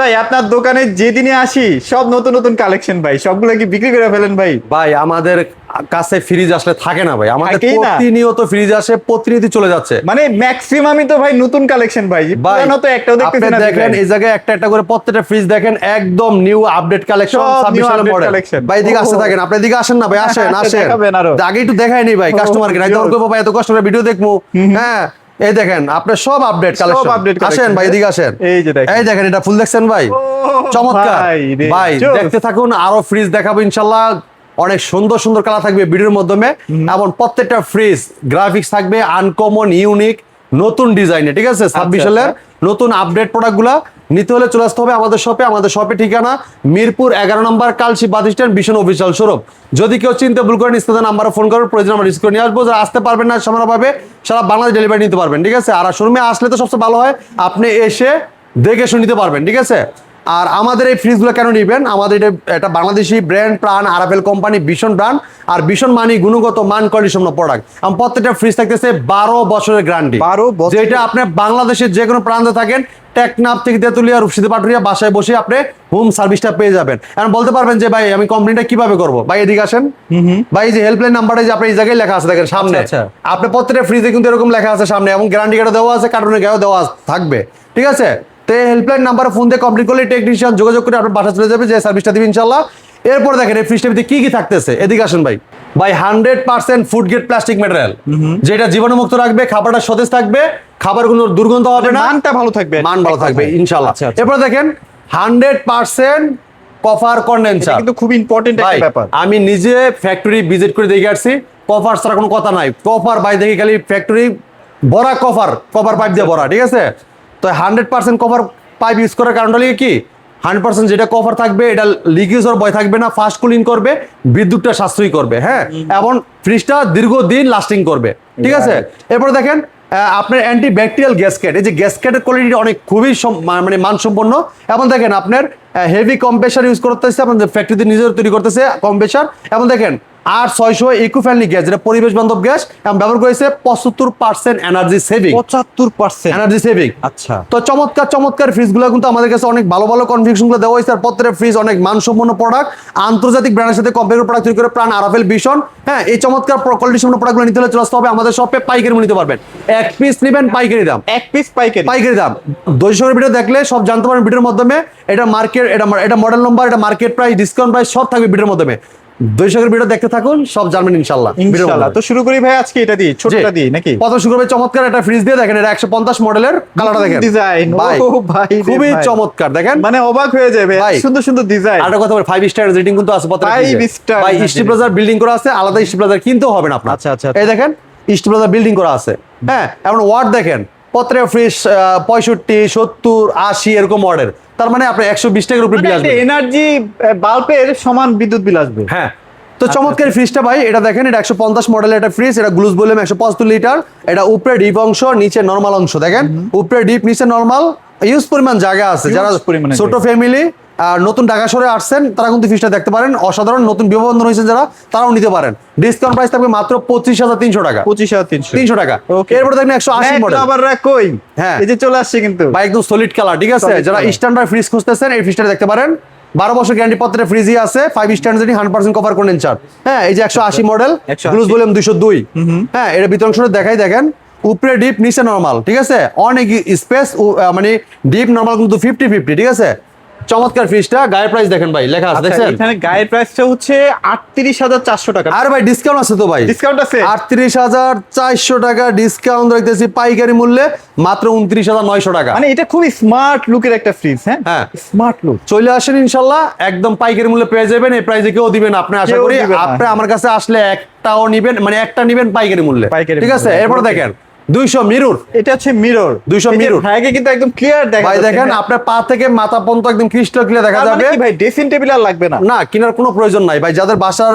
ভাই আপনার দোকানে যেদিনে আসি সব নতুন নতুন কালেকশন ভাই, সবগুলো কি বিক্রি করে ফেলেন ভাই? ভাই আমাদের কাছে ফ্রিজ আসলে থাকে না ভাই, আমাদের থাকেই না। প্রতিনিয়ত ফ্রিজ আসে, প্রতিনিয়ত চলে যাচ্ছে মানে ম্যাক্সিমামই তো ভাই নতুন কালেকশন ভাই, পুরানো তো একটাও দেখতেছি আপনি না। দেখেন এই জায়গায় একটা একটা করে প্রত্যেকটা ফ্রিজ দেখেন একদম নিউ আপডেট কালেকশন, সব 26 new সালের update মডেল। collection। ভাই এদিকে আসতে ও। থাকেন, আপনি এদিকে আসেন না ভাই, আসেন আসেন। দেখাবেন আরো। আগে একটু দেখাই নি ভাই ও, কাস্টমারকে, নাই তখন কইবো ভাই এত কাস্টমার ভিডিও দেখবো। হ্যাঁ এই দেখেন আপনার সব আপডেট কালেকশন, update আসেন collection। ভাই এদিকে আসেন। এই যে দেখেন। এই দেখেন এটা ফুল দেখছেন ভাই, ও, চমৎকার ভাই রে, ভাই। জোস। দেখতে থাকুন, আরো ফ্রিজ দেখাবো ইনশাল্লাহ, অনেক সুন্দর সুন্দর কালার থাকবে ভিডিওর মাধ্যমে, এবং প্রত্যেকটা ফ্রিজ গ্রাফিক্স থাকবে আনকমন ইউনিক নতুন ডিজাইনে, ঠিক আছে? 26 সালের নতুন আপডেট প্রোডাক্টগুলা নিতে হলে চলে আসতে হবে আমাদের শপে। আমাদের শপে ঠিকানা মিরপুর 11 নম্বর কালসি বাস স্ট্যান্ড, ভীষণ অফিসিয়াল শোরুম। যদি কেউ চিনতে ভুল করেন স্ক্রিনে নাম্বারে ফোন করবেন, প্রয়োজন আমরা রিস্ক করে নিয়ে আসবো। যারা আসতে পারবেন না সামান্যভাবে সারা বাংলাদেশ ডেলিভারি নিতে পারবেন, ঠিক আছে? আর শোরুমে আসলে তো সবচেয়ে ভালো হয় আপনি এসে দেখে শুনে নিতে পারবেন, ঠিক আছে? আর আমাদের এই ফ্রিজগুলো কেন নিবেন, আমাদের এটা বাংলাদেশি ব্র্যান্ড প্রাণ আরাফেল কোম্পানি, ভীষণ ব্র্যান্ড, আর ভীষণ মানি গুণগত মান কন্ডিশন প্রোডাক্ট। আমার প্রত্যেকটা ফ্রিজ থাকতেছে 12 বছরের গ্যারান্টি, 12 বছর। যেটা আপনি বাংলাদেশের যে কোনো প্রান্তে থাকেন, টেকনাফ থেকে তেতুলিয়া, রূপসী পাটুরিয়া, বাসায় বসে আপনি হোম সার্ভিসটা পেয়ে যাবেন। এখন বলতে পারবেন যে ভাই আমি কমপ্লেনটা কিভাবে করবো, ভাই এদিকে আসেন। ভাই এই যে হেল্পলাইন নাম্বারটা যে আপনার এই জায়গায় লেখা আছে দেখেন সামনে, আচ্ছা। আপনি প্রত্যেকটা ফ্রিজে কিন্তু এরকম লেখা আছে সামনে, এবং গ্যারান্টি কার্ডও দেওয়া আছে, কার্টুনের গায়েও দেওয়া থাকবে, ঠিক আছে? তো এই হেল্পলাইন নাম্বারে ফোন দিয়ে কমপ্লিট করলে টেকনিশিয়ান যোগাযোগ করে আপনার বাসা চলে যাবে, যে সার্ভিসটা দিবে ইনশাল্লাহ। এরপর দেখেন এই ফ্রিজটার ভিতরে কি কি থাকতেছে, এদিকে আসেন ভাই। ভাই 100% ফুড গ্রেড প্লাস্টিক ম্যাটেরিয়াল, যেটা জীবাণুমুক্ত রাখবে, খাবারটা সতেজ থাকবে, খাবার কোনো দুর্গন্ধ হবে না, মানটা ভালো থাকবে, মান ভালো থাকবে ইনশাল্লাহ। আচ্ছা, আচ্ছা। এরপর দেখেন 100% কপার কন্ডেন্সার, কিন্তু খুব ইম্পর্টেন্ট ভাই একটা ব্যাপার। আমি নিজে ফ্যাক্টরি ভিজিট করে দেখে আসছি, কপার ছাড়া কোনো কথা নাই। কপার ভাই দেখি খালি ফ্যাক্টরি ভরা কপার পাইপ দিয়ে ভরা, ঠিক আছে? তো 100% কপার পাইপ ইউজ করার কারণটা লিখে কি, 100% যেটা কভার থাকবে এটা লিকেজ হওয়ার ভয় থাকবে না, ফাস্ট কুলিং করবে, বিদ্যুৎটা সাশ্রয়ী করবে, হ্যাঁ, এবং ফ্রিজটা দীর্ঘদিন লাস্টিং করবে, ঠিক আছে? এরপর দেখেন আপনার অ্যান্টি ব্যাকটেরিয়াল গ্যাসকেট, এই যে গ্যাসকেটের কোয়ালিটি অনেক খুবই মানে মানসম্পন্ন। এবং দেখেন আপনার হেভি কম্প্রেসার ইউজ করতেছে, আপনাদের ফ্যাক্টরিতে নিজের তৈরি করতেছে কম্প্রেসার। এবং দেখেন R600 ইকো ফ্রেন্ডলি গ্যাস, যেটা পরিবেশ বান্ধব গ্যাস, এবং ব্যবহার করেছে 75% এনার্জি সেভিং, 75% এনার্জি সেভিং। আচ্ছা। তো চমৎকার চমৎকার ফ্রিজগুলো কিন্তু আমাদের কাছে অনেক ভালো ভালো কনফিগারেশনগুলো দেওয়া হয়েছে, আর প্রত্যেকটা ফ্রিজ অনেক মানসম্পন্ন প্রোডাক্ট, আন্তর্জাতিক ব্র্যান্ডের সাথে কম্পেয়ার প্রোডাক্ট তৈরি করে প্রাণ আরাফেল ভীষণ। হ্যাঁ, এই চমৎকার কোয়ালিটিসম্পন্ন প্রোডাক্টগুলো নিতে হলে চলে আসতে হবে আমাদের শপে, পাইকারি নিতে পারবেন। এক পিস নেবেন পাইকারি দাম, এক পিস পাইকারি। পাইকারি দাম। 200 ভিডিও দেখলে সব জানতে পারবেন ভিডিওর মাধ্যমে, এটা মার্কেট, এটা মডেল নম্বর, এটা মার্কেট প্রাইস, ডিসকাউন্ট প্রাইস সব থাকবে ভিডিওর মাধ্যমে। 200 ভিডিও দেখতে থাকুন, সব জানবেন ইনশাআল্লাহ। ইনশাআল্লাহ। তো শুরু করি ভাই আজকে এটা দিয়ে, ছোটটা দিয়ে নাকি? প্রথম শুরু করবে চমৎকার একটা ফ্রিজ দিয়ে, দেখেন এটা 150 মডেলের, কালারটা দেখেন ডিজাইন, ভাই ও ভাই রে খুবই ভাই। চমৎকার, দেখেন মানে অবাক হয়ে যাবে, ভাই। সুন্দর সুন্দর ডিজাইন। আর কথা বলি 5 স্টার রেটিং কিন্তু আছে প্রত্যেকটা 5 ফ্রিজে। স্টার ভাই rating। স্টিপ্লাজার বিল্ডিং করা আছে, আলাদা স্টিপ্লাজার কিনতেও হবে না আপনার। আচ্ছা, আচ্ছা। এই দেখেন স্টিপ্লাজার বিল্ডিং করা আছে, হ্যাঁ, এবং ওয়াট দেখেন প্রত্যেকটা ফ্রিজ 65, 70, 80 এরকম ওয়াটের, তার মানে আপনার 120 টাকার উপরে বিল আসবে। এনার্জি বাল্বের সমান বিদ্যুৎ বিল আসবে। হ্যাঁ, তো চমৎকার ফ্রিজটা ভাই, এটা দেখেন এটা 150 মডেলের একটা ফ্রিজ, এটা গ্লুজ ভলিউম 175 লিটার, এটা উপরে ডিপ অংশ, নিচে নরমাল অংশ, দেখেন উপরে ডিপ, নিচে নরমাল, ইউজ পরিমাণ জায়গা আছে। Huge যারা পরিমাণে ছোট ফ্যামিলি আর নতুন ঢাকা শহরে আসছেন তারা কিন্তু ফ্রিজটা দেখতে পারেন, অসাধারণ নতুন বিবাহবন্ধন হয়েছে যারা, তারাও নিতে পারেন। ডিসকাউন্ট প্রাইস থাকবে মাত্র 25,300 টাকা, 25,300 300 টাকা। Okay. এরপর দেখেন 180 মডেল, আবার কই, হ্যাঁ। এই যে চলে আসছে কিন্তু বা একদম সলিড কালার, ঠিক আছে? Solid যারা color। স্ট্যান্ডার্ড ফ্রিজ খুঁজতেছেন এই ফ্রিজটা দেখতে পারেন। 12 বছর গ্যারান্টি পত্রে ফ্রিজই আছে, 5 স্টার রেটিং, 100% কভার কন্ডেন্সার। হ্যাঁ, এই যে 180 মডেল, 180 গ্লুজ ভলিউম 202। হ্যাঁ, এটা ভিতর অংশটা দেখাই, দেখেন উপরে ডিপ, নিচে নরমাল, ঠিক আছে? অনেক স্পেস, মানে ডিপ নরমাল কিন্তু 50-50, ঠিক আছে? চমৎকার ফ্রিজটা। গায়ের প্রাইস দেখেন ভাই লেখা আছে, আচ্ছা, দেখছেন? এখানে গায়ের প্রাইসটা হচ্ছে 38,400 টাকা। আর ভাই ডিসকাউন্ট আছে তো ভাই, ডিসকাউন্ট আছে 38,400 টাকা ডিসকাউন্ট রাখতেছি পাইকারি মূল্যে মাত্র 29,900 টাকা। মানে এটা খুবই স্মার্ট লুকের একটা ফ্রিজ। হ্যাঁ, হ্যাঁ। Smart look. চলে আসেন ইনশাল্লাহ, একদম পাইকারি মূল্যে পেয়ে যাবেন। এই প্রাইসে কেউ দিবেন আপনি, আশা কেউ করি দিবে না। আপনি আমার কাছে আসলে একটাও নিবেন, মানে একটা নিবেন পাইকারি মূল্যে, পাইকারি ঠিক আছে? মূল্যে। এরপর Okay। দেখেন 200 মিরর, এটা হচ্ছে মিরর, 200 mirror। ভাইকে কিন্তু একদম ক্লিয়ার দেখা ভাই যাচ্ছে। দেখেন হ্যাঁ। আপনার পা থেকে মাথা পর্যন্ত একদম ক্রিস্টাল ক্লিয়ার দেখা তার মানে যাবে। কি ভাই ড্রেসিং টেবিল আর লাগবে না? না, কেনার কোনো প্রয়োজন নাই ভাই, যাদের বাসার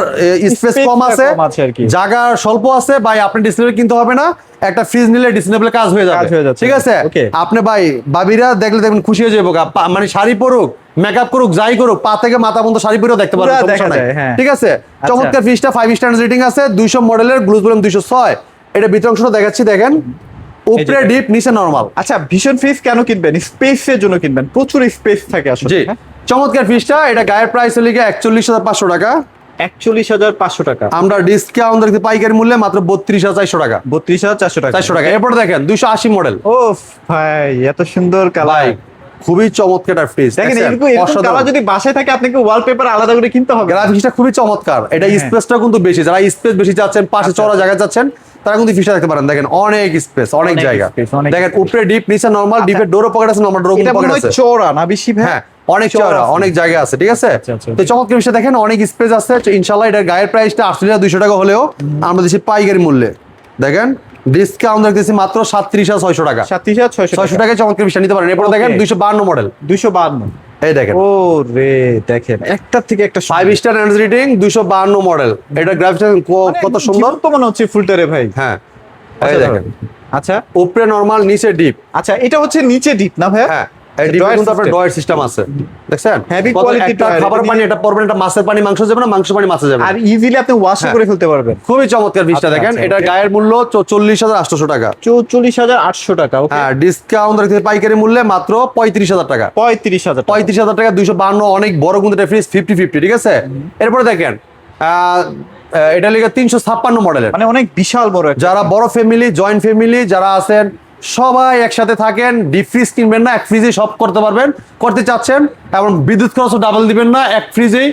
স্পেস Space কম টা আছে, কম আছে আর কি। জায়গা স্বল্প আছে, ভাই আপনি ডিসপ্লে কিনতে হবে না, একটা ফ্রিজ নিলে ডিসপ্লে কাজ হয়ে যাবে, কাজ হয়ে যাচ্ছে। ঠিক আছে? Okay। আপনি ভাই বাবিরা দেখলে দেখবেন খুশি হয়ে যাবে, মানে শাড়ি পরুক, মেকআপ করুক, যাই করুক, পা থেকে মাথা পর্যন্ত শাড়ি পরেও দেখতে পারবেন, পুরা সমস্যা দেখা নাই, যায়, হ্যাঁ। ঠিক আছে? চমৎকার ফ্রিজটা 5 স্টার রেটিং আছে, 200 মডেলের, গ্লুজ ভলিউম 206। এটা ভিতর অংশটা দেখাচ্ছি, দেখেন উপরে ডিপ নিচে নরমাল। আচ্ছা ভীষণ ফ্রিজ কেন কিনবেন? স্পেসের জন্য কিনবেন, প্রচুর স্পেস থাকে আসলে। জি, হ্যাঁ? চমৎকার ফ্রিজটা। এটা গায়ের প্রাইস হলে 41,500 টাকা। 41,500 টাকা। আমরা ডিসকাউন্ট রাখতে পাইকারি মূল্যে মাত্র 32,400 টাকা। 32,400 টাকা। 400 টাকা। এরপর দেখেন 280 মডেল। ও ভাই এত সুন্দর ভাই কালার। খুবই চমৎকার ফ্রিজ। দেখেন এরকম কালার যদি বাসায় থাকে আপনাকে ওয়ালপেপার আলাদা করে কিনতে হবে। গ্রাফিক্সটা খুবই চমৎকার। এটা হ্যাঁ। স্পেসটা কিন্তু বেশি, যারা স্পেস বেশি চাচ্ছেন, পাশে আচ্ছা, চড়া জায়গা চাচ্ছেন, তারা কিন্তু ফিশটা রাখতে পারেন। দেখেন অনেক স্পেস, অনেক অনেক জায়গা। space, অনেক দেখেন space। উপরে ডিপ, নিচে নরমাল। ডিপের ডোরও পকেট আছে, নরমাল ডোরও এটা পকেট মনে হয় আছে। চওড়া না বেশি ভাই? হ্যাঁ, অনেক চওড়া চওড়া, আছে। অনেক জায়গা আছে, ঠিক আছে। আচ্ছা, আচ্ছা। তো চমৎকার বিষয় দেখেন, অনেক স্পেস আছে। তো ইনশাআল্লাহ এটার গায়ের প্রাইসটা 8,200 টাকা হলেও আমরা দিচ্ছি পাইকারি মূল্যে। দেখেন ডিসকাউন্ট রাখতেছি মাত্র 37,600 টাকা। 37,600 600 টাকায় চমৎকার বিষয় নিতে পারেন। এরপর দেখেন Okay। 252 মডেল। 252। এই দেখেন ও রে দেখেন একটা থেকে একটা 5 স্টার এনার্জি রেটিং, 252 মডেল। এটা গ্রাফিক্স কত সুন্দর। তো মনে হচ্ছে ফুলটারে ভাই। হ্যাঁ, এই আচ্ছা, দেখেন আচ্ছা উপরে নরমাল, নিচে ডিপ। আচ্ছা এটা হচ্ছে নিচে ডিপ না ভাই? হ্যাঁ, এই ডিপে কিন্তু আপনার ডয়ার সিস্টেম আছে। দেখছেন Heavy কত quality একটা dryer, খাবার এটা পানি, এটা পড়বেন, এটা মাছের পানি মাংস যাবে না, মাংস পানি মাছে যাবে না। আর ইজিলি আপনি ওয়াশ হ্যাঁ। করে ফেলতে পারবেন। খুবই চমৎকার ফ্রিজটা। আচ্ছা, দেখেন আচ্ছা, এটার okay। গায়ের মূল্য 44,800 টাকা। 44,800 টাকা। ওকে হ্যাঁ, ডিসকাউন্ট রাখতে পাইকারি মূল্যে মাত্র 35,000 টাকা। 35,000 35,000 টাকা 252, অনেক বড় কিন্তু এটা ফ্রিজ, 50-50, ঠিক আছে। এরপরে দেখেন এটা লিখে 356 মডেলের। মানে অনেক বিশাল বড় একটা। যারা বড় ফ্যামিলি, জয়েন্ট ফ্যামিলি যারা আছেন, সবাই একসাথে থাকেন, ডিপ ফ্রিজ কিনবেন না, এক ফ্রিজে সব করতে পারবেন, করতে চাচ্ছেন, এবং বিদ্যুৎ খরচও ডাবল দিবেন না, এক ফ্রিজেই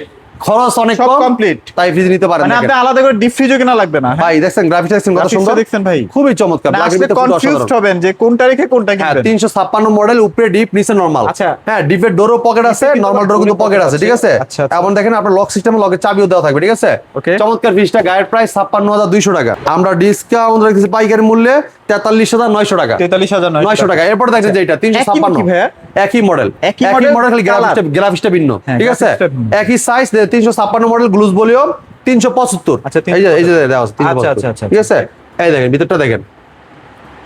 খরচ অনেক সব কম, কমপ্লিট। তাই ফ্রিজ নিতে পারেন। মানে দেখেন। আপনি আলাদা করে ডিপ ফ্রিজও কিনা লাগবে না। ভাই দেখছেন গ্রাফিক্স দেখছেন কত Graphics টা সুন্দর দেখছেন ভাই? খুবই চমৎকার। না Black আসলে এর ভিতরে পুরো কনফিউজড অসাধারণ। হবেন যে কোনটা রেখে কোনটা হ্যাঁ, কিনবেন। 356 মডেল, উপরে ডিপ, নিচে নরমাল। আচ্ছা। হ্যাঁ, ডিপের ডোরও পকেট আছে, কিন্তু নরমাল আবার ডোর কিন্তু ডোরে পকেট pocket আছে, আছে। ঠিক আছে। আচ্ছা, আচ্ছা। এবং দেখেন আপনার লক সিস্টেমে লকের চাবিও দেওয়া থাকবে, ঠিক আছে। Okay। চমৎকার ফ্রিজটা গায়ের প্রাইস 56,200 টাকা। আমরা ডিসকাউন্ট রেখেছি পাইকারি মূল্যে 43,900 টাকা। 43,900 টাকা। এরপর দেখেন যে এটা 356, একই ভাইয়া? একই মডেল, একই একই model, মডেল, খালি colour। গ্রাফিক্সটা ভিন্ন, হ্যাঁ, ঠিক আছে। graphics টা ভিন্ন। একই সাইজ, 356 মডেল, গ্লুজ ভলিউম 375। আচ্ছা, এই যে দেওয়া আছে 375, আচ্ছা, আচ্ছা, আচ্ছা, ঠিক আছে। এই দেখেন ভিতরটা দেখেন,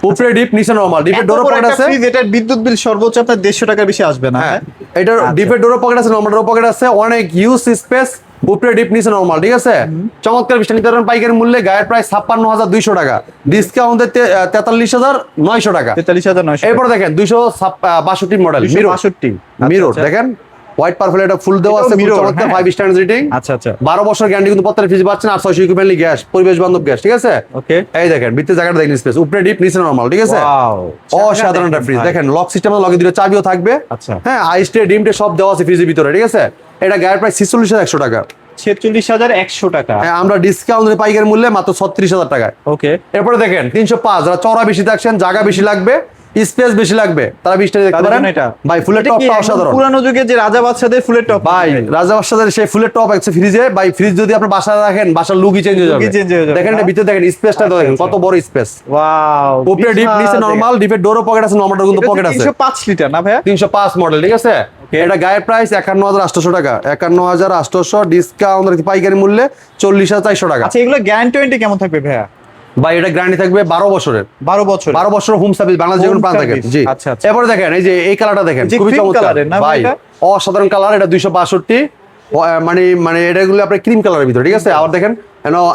উপরে ডিপ, নিচে নরমাল। ডিপের এত ডোরও বড় পকেট একটা আছে। ফ্রিজ, এটার বিদ্যুৎ বিল সর্বোচ্চ আপনার 150 টাকার বেশি আসবে না। হ্যাঁ, হ্যাঁ? এটার আচ্ছা। ডিপের ডোরও পকেট আছে, নরমাল ডোরও পকেট আছে, অনেক ইউজ স্পেস। উপরে ডিপ, নিচে নরমাল, ঠিক আছে। চমৎকার বিষয় নিতে পারেন পাইকারি মূল্যে। গায়ের প্রাইস 56,200 টাকা, ডিসকাউন্টে 43,900 টাকা। 43,900। এরপর দেখেন 262 মডেল, মিরর। 262। মিরর আচ্ছা, দেখেন, হোয়াইট পারফেল, এটা ফুল দেওয়া এটাও আছে, খুব mirror, চমৎকার, হ্যাঁ। 5 স্টার রেটিং। আচ্ছা, আচ্ছা। 12 বছর গ্যারান্টি কিন্তু প্রত্যেকটা ফ্রিজ পাচ্ছেন। 800 ইকুইভ্যালেন্টলি গ্যাস, পরিবেশ বান্ধব গ্যাস, ঠিক আছে। ওকে। এই দেখেন ভিতরে জায়গাটা দেখেন, স্পেস, উপরে ডিপ, নিচে নরমাল, ঠিক আছে। ওয়াও। অসাধারণ একটা ফ্রিজ। দেখেন লক সিস্টেমে লগে দিলে চাবিও থাকবে। আচ্ছা। হ্যাঁ, আইসটে ডিমটে সব দেওয়া আছে ফ্রিজের ভিতরে, ঠিক আছে। এটা গায়ের প্রাইস 46,100 টাকা। 46,100 টাকা। হ্যাঁ, আমরা ডিসকাউন্ট পাইকারি মূল্যে মাত্র 36,000 টাকায়। ওকে। এরপরে দেখেন 305, যারা চড়া বেশি থাকছেন, জায়গা বেশি লাগবে, স্পেস বেশি লাগবে, তারা 20টা দেখতে তাদের পারেন। জন্য এটা। ভাই ফুলের এটা কি টপটা একদম অসাধারণ। পুরানো যুগে যে রাজা বাদশাদের ফুলের টপ। ভাই রাজা বাদশাদের সেই ফুলের টপ আছে ফ্রিজে। ভাই ফ্রিজ যদি আপনি বাসায় রাখেন, বাসার লুকই চেঞ্জ হয়ে যাবে। Look-ই change হয়ে যাবে। দেখেন এটা ভিতরে দেখেন, স্পেসটা দেখেন আচ্ছা, কত বড় স্পেস। ওয়াও। উপরে ডিপ, নিচে নরমাল। ডিপের ডোরও পকেট আছে, নরমাল ডোর কিন্তু পকেট আছে। 305 লিটার না ভাইয়া? 305 মডেল, ঠিক আছে। এটা গায়ের প্রাইস 51,800 টাকা। 51,800 ডিসকাউন্ট পাইকারি মূল্যে 40,400 টাকা। আচ্ছা এগুলো গ্যারান্টি ওয়ারেন্টি কেমন থাকবে ভাইয়া? ভাই এটা গ্যারান্টি থাকবে 12 বছরের। 12 বছর। 12 বছর হোম সার্ভিস, বাংলাদেশ যে কোনো Home প্রান্ত থেকে। service, জি। আচ্ছা, আচ্ছা। এরপরে দেখেন এই যে এই কালারটা দেখেন, যে খুবই cream চমৎকার colour-এর না ভাই, এটা? অসাধারণ কালার। এটা 262, মানে এটাগুলো আপনার ক্রিম কালারের ভিতরে, ঠিক আছে। আবার দেখেন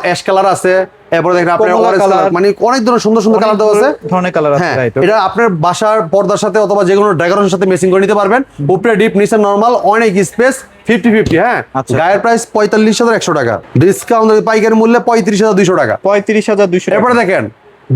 অ্যাশ কালার আছে। এরপরে দেখেন আপনার কমলা অরেঞ্জ কালার, colour। মানে অনেক ধরনের সুন্দর সুন্দর কালার দেওয়া আছে। ধরনের কালার আছে, হ্যাঁ, রাইট। এটা আপনার বাসার পর্দার সাথে অথবা যে কোনো ডেকোরেশনের সাথে ম্যাচিং করে নিতে পারবেন। উপরে ডিপ, নিচে নরমাল, অনেক স্পেস, 50-50। হ্যাঁ, আচ্ছা। গায়ের প্রাইস 45,100 টাকা, ডিসকাউন্ট পাইকারি মূল্যে 35,200 টাকা। 35,200। এরপরে দেখেন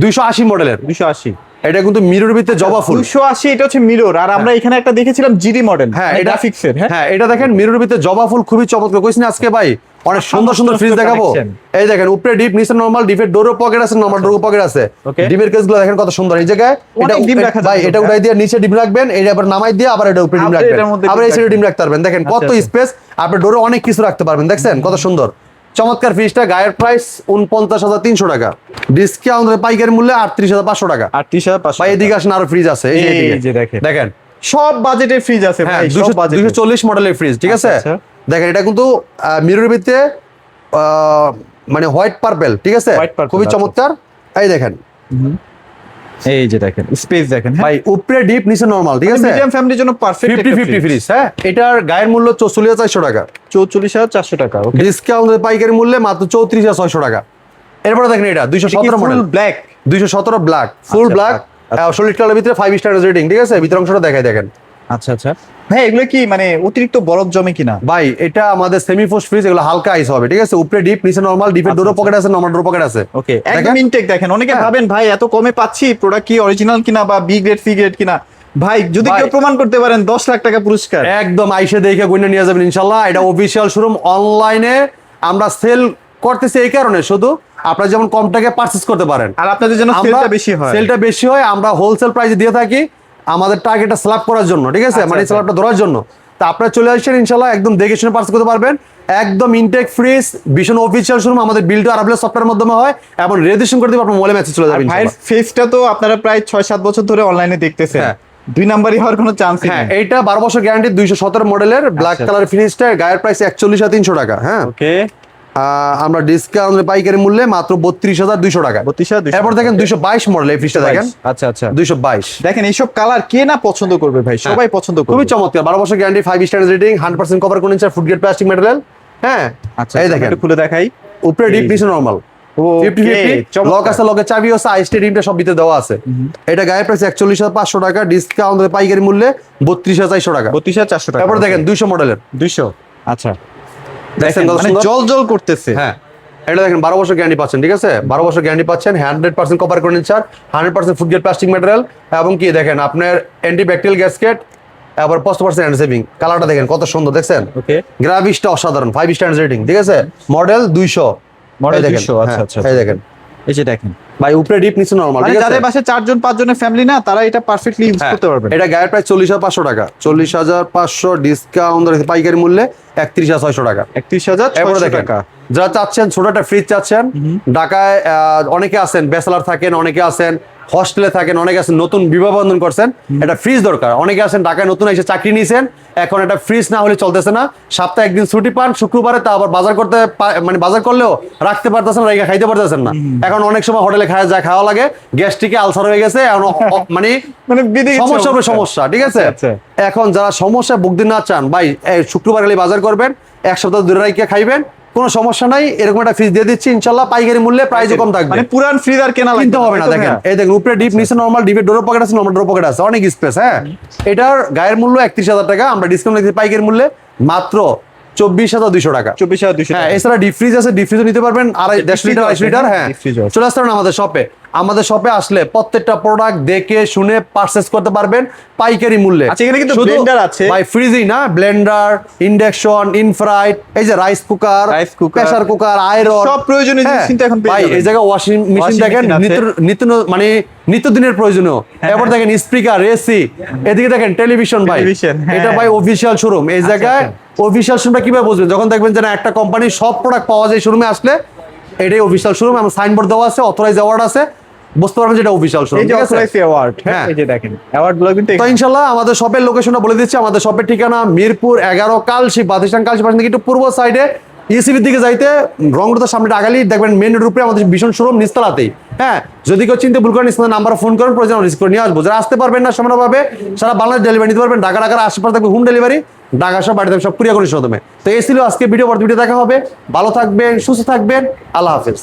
280 মডেলের, 280। এটা কিন্তু মিরর ভিতরে জবা ফুল। 280 এটা হচ্ছে মিরর। আর আমরা এখানে একটা দেখেছিলাম জিডি মডেল। হ্যাঁ, এটা এটা গ্রাফিক্সের। হ্যাঁ। হ্যাঁ, এটা দেখেন মিরর ভিতরে জবা ফুল, খুবই চমৎকার। কইছি না আজকে ভাই অনেক সুন্দর সুন্দর ফ্রিজ দেখাবো। collection। এই দেখেন উপরে ডিপ, নিচে নরমাল। ডিপের ডোরও পকেট আছে, নরমাল ডোরও পকেট আছে। Okay। ডিপের কেসগুলো দেখেন কত সুন্দর। এই জায়গায় এটা অনেক ডিম রাখা ভাই যাবে। এটা উঠাই দিয়ে নিচে ডিম রাখবেন, এই আবার নামাই দিয়ে আবার এটা উপরে ডিম আবার রাখবেন, এটার মধ্যে আবার ডিম এই সাইডে ডিম রাখবেন। রাখতে পারবেন। দেখেন কত আচ্ছা, আচ্ছা। স্পেস, আপনার ডোরে অনেক কিছু রাখতে পারবেন। দেখছেন কত সুন্দর চমৎকার ফ্রিজটা। গায়ের প্রাইস 49,300 টাকা, ডিসকাউন্ট পাইকারি মূল্যে 38,500 টাকা। 38,500। ভাই এদিকে আসেন, আরো ফ্রিজ আছে। এই যে এই এদিকে যে দেখেন। দেখেন সব বাজেটের ফ্রিজ আছে হ্যাঁ, ভাই, সব বাজেট। 240 মডেলের ফ্রিজ, ঠিক আছে। আচ্ছা, দেখেন এটা কিন্তু মিরর ভিতরে মানে হোয়াইট পার্পল, ঠিক আছে, White purple, খুবই আচ্ছা। চমৎকার। এই দেখেন এই যে দেখেন স্পেস দেখেন। হ্যাঁ। ভাই উপরে ডিপ, নিচে নরমাল, ঠিক আছে। মিডিয়াম ফ্যামিলির জন্য পারফেক্ট 50-50 ফ্রিজ। হ্যাঁ, এটার গায়ের মূল্য 44,400 টাকা, 44,400 টাকা। ওকে। ডিসকাউন্ট পাইকারি মূল্যে মাত্র 34,600 টাকা। এরপরে দেখেন এটা 217 মডেল, ফুল ব্ল্যাক। 217 ব্ল্যাক, ফুল আচ্ছা, ব্ল্যাক, সলিড কালারের ভিতরে 5 স্টার রেটিং, ঠিক আছে? ভিতর অংশটা দেখাই দেখেন। আচ্ছা আচ্ছা ভাই, এগুলো কি মানে অতিরিক্ত বরফ জমে কিনা? ভাই এটা আমাদের সেমি ফ্রোস্ট ফ্রিজ, এগুলো হালকা আইস হবে, ঠিক আছে? উপরে ডিপ, নিচে নরমাল, ডিপের ডোরও পকেট আছে, নরমাল ডোর পকেট আছে। ওকে, একদম ইনটেক। দেখেন অনেকে ভাবেন ভাই এত কমে পাচ্ছি, প্রোডাক্ট কি অরিজিনাল কিনা বা বি গ্রেড সি গ্রেড কিনা। ভাই যদি কেউ প্রমাণ করতে পারেন 10 লাখ টাকা পুরস্কার। একদম আইসে দেখে গুনে নিয়ে যাবেন ইনশাল্লাহ। এটা অফিসিয়াল শোরুম। অনলাইনে আমরা সেল করতেছি এই কারণে, শুধু আপনারা যেমন কম টাকায় পারচেজ করতে পারেন আর আপনাদের জন্য সেলটা বেশি হয়। সেলটা বেশি হয়, আমরা হোলসেল প্রাইসে দিয়ে থাকি আমাদের টার্গেটটা স্ল্যাব করার জন্য, ঠিক আছে? মানে স্ল্যাবটা ধরার জন্য। তা আপনারা চলে আসছেন ইনশাল্লাহ, একদম দেখে শুনে পারচেজ করতে পারবেন। একদম ইনটেক ফ্রিজ, ভীষণ অফিসিয়াল শোরুম। আমাদের বিলটা আরাবলেস সফটওয়্যারের মাধ্যমে হয় এবং রেজিস্ট্রেশন করে দিলে আপনার মোবাইলে মেসেজ চলে যাবে। ভাইয়ের ফেসটা তো আপনারা প্রায় 6-7 বছর ধরে অনলাইনে দেখতেছেন। হ্যাঁ। 2 নাম্বারই হওয়ার কোনো চান্স নেই। হ্যাঁ, এইটা 12 বছর গ্যারান্টি, 217 মডেলের ব্ল্যাক কালার ফিনিশটা, গায়ের প্রাইস 41,300 টাকা। হ্যাঁ, ওকে, আমরা ডিসকাউন্ট পাইকারি মূল্যে মাত্র 32,200 টাকা। 32,200। এরপর দেখেন 222 মডেল, এই ফ্রিজটা দেখেন। আচ্ছা আচ্ছা, 222 দেখেন এইসব কালার কে না পছন্দ করবে ভাই, সবাই পছন্দ করবে। খুবই চমৎকার। 12 বছর গ্যারান্টি, 5 স্টার রেটিং, 100% কভার কোন ইঞ্চার ফুড গ্রেড প্লাস্টিক ম্যাটেরিয়াল। হ্যাঁ, আচ্ছা, এই দেখেন একটু খুলে দেখাই। উপরে ডিপ, নিচে নরমাল, 50-50 লক আছে, লকে চাবি আছে, আইসটি রিমটা সব ভিতরে দেওয়া আছে। এটা গায়ের প্রাইস 41,500 টাকা, ডিসকাউন্ট পাইকারি মূল্যে 32,400 টাকা। 32,400 টাকা। তারপর দেখেন 200 মডেলের, 200। আচ্ছা, দেখেন দেখেন কত মানে সুন্দর। জল জল করতেছে। হ্যাঁ, এটা দেখেন 12 বছর গ্যারান্টি পাচ্ছেন, ঠিক আছে? 12 বছর গ্যারান্টি পাচ্ছেন, 100% copper furniture, 100% food grade plastic material, এবং কি দেখেন আপনার অ্যান্টি ব্যাকটেরিয়াল গ্যাসকেট, আবার 50% এন্ড সেভিং। কালারটা দেখেন কত সুন্দর, দেখছেন? ওকে, গ্রাভিশটা অসাধারণ, 5 স্টার রেটিং, ঠিক আছে? মডেল 200, মডেল এই দেখেন। 200। আচ্ছা হ্যাঁ, আচ্ছা, এই দেখেন এই যে দেখেন ভাই, উপরে ডিপ, নিচে নরমাল, মানে ঠিক আছে? যাদের বাসে 4 জন 5 জনের ফ্যামিলি না, তারা এটা পারফেক্টলি ইউজ করতে পারবেন। এটা গায়ের প্রাইস 40,500 টাকা, 40,500 ডিসকাউন্ট পাইকারি মূল্যে 31,600 টাকা। 31,600 দেখেন টাকা। যারা চাচ্ছেন ছোট একটা ফ্রিজ চাচ্ছেন, ঢাকায় অনেকে আছেন ব্যাচেলার থাকেন, অনেকে আছেন হস্টেলে থাকেন, অনেকে আছেন নতুন বিবাহ বন্ধন করছেন, একটা ফ্রিজ দরকার। অনেকে আছেন ঢাকায় নতুন এসে চাকরি নিয়েছেন, এখন একটা ফ্রিজ না হলে চলতেছে না। সপ্তাহে একদিন ছুটি পান, শুক্রবারে, তা আবার বাজার করতে মানে বাজার করলেও রাখতে পারতেছেন না, রেখে খাইতে পারতেছেন না। এখন অনেক সময় হোটেলে খাওয়া লাগে, গ্যাস্ট্রিকে আলসার হয়ে গেছে, এখন মানে সমস্যা হবে, সমস্যা, ঠিক আছে? এখন যারা সমস্যা ভুগতে না চান ভাই, শুক্রবার গেলে বাজার করবেন, এক সপ্তাহ দূরে রাখিয়ে খাইবেন, কোনো সমস্যা নাই। এরকম একটা ফ্রিজ দিয়ে দিচ্ছি ইনশাল্লাহ, পাইকারি মূল্যে, প্রাইসও কম থাকবে। মানে পুরান ফ্রিজ আর কেনা কিনতে হবে না। দেখেন এই দেখেন উপরে ডিপ, নিচে নরমাল, ডিপের ডোর পকেট আছে, নরমাল ডোর পকেট আছে, অনেক স্পেস। হ্যাঁ, এটার গায়ের মূল্য 31,000 টাকা, আমরা ডিসকাউন্ট দিচ্ছি পাইকারি মূল্যে মাত্র 24,200 টাকা। 24,200। হ্যাঁ, এছাড়া ডিপ ফ্রিজ আছে, ডিপ ফ্রিজও নিতে পারবেন, 1.5 লিটার 2.5 লিটার। হ্যাঁ, চলে আসতে পারেন আমাদের শপে। আমাদের শপে আসলে প্রত্যেকটা প্রোডাক্ট দেখে শুনে পারচেজ করতে পারবেন পাইকারি মূল্যে। আচ্ছা, এখানে কিন্তু ব্লেন্ডার আছে ভাই, ফ্রিজই না, ব্লেন্ডার, ইন্ডাকশন, ইনফ্রাইট, এই যে rice cooker, pressure cooker, iron, সব প্রয়োজনীয় জিনিস কিন্তু এখন পেয়ে ভাই যাবেন। এই জায়গায় ওয়াশিং মেশিন দেখেন, মানে নিত্যদিনের প্রয়োজনীয়। এরপর দেখেন স্পিকার, এসি, এদিকে দেখেন টেলিভিশন। ভাই এটা ভাই অফিসিয়াল শোরুম। এই জায়গায় অফিসিয়াল শোরুমটা কিভাবে বুঝবেন? যখন দেখবেন যে না, একটা কোম্পানির সব প্রোডাক্ট পাওয়া যায় শোরুমে আসলে, এটাই অফিসিয়াল শোরুম। আমার সাইনবোর্ড দেওয়া আছে, অথরাইজ অ্যাওয়ার্ড আছে, বুঝতে পারবেন যেটা অফিসিয়াল শোরুম। এই যে অথরাইজ অ্যাওয়ার্ড, হ্যাঁ, এই যে দেখেন অ্যাওয়ার্ডগুলো কিন্তু। তো ইনশাআল্লাহ আমাদের শপের লোকেশনটা বলে দিচ্ছি। আমাদের শপের ঠিকানা মিরপুর 11 কালশি, প্রতিষ্ঠান কালশি পাশে থেকে একটু পূর্ব সাইডে ইসিবির দিকে যাইতে রং রোডের সামনে আগালি দেখবেন মেন রোড উপরে আমাদের ভীষণ শোরুম নিচতলাতেই। হ্যাঁ, যদি কেউ চিনতে ভুল করেন ইসলামের নাম্বার ফোন করেন, প্রয়োজন রিস্ক করে নিয়ে আসবো। যারা আসতে পারবেন না সামান্যভাবে, সারা বাংলাদেশ ডেলিভারি নিতে পারবেন। ঢাকার আশেপাশে থাকবে হোম ডেলিভারি, ঢাকা সব বাড়িতে সব কুরিয়ার করে মাধ্যমে। তো এই ছিল আজকে ভিডিও। পরবর্তী ভিডিও দেখা হবে। ভালো থাকবেন, সুস্থ থাকবেন, আল্লাহ হাফেজ।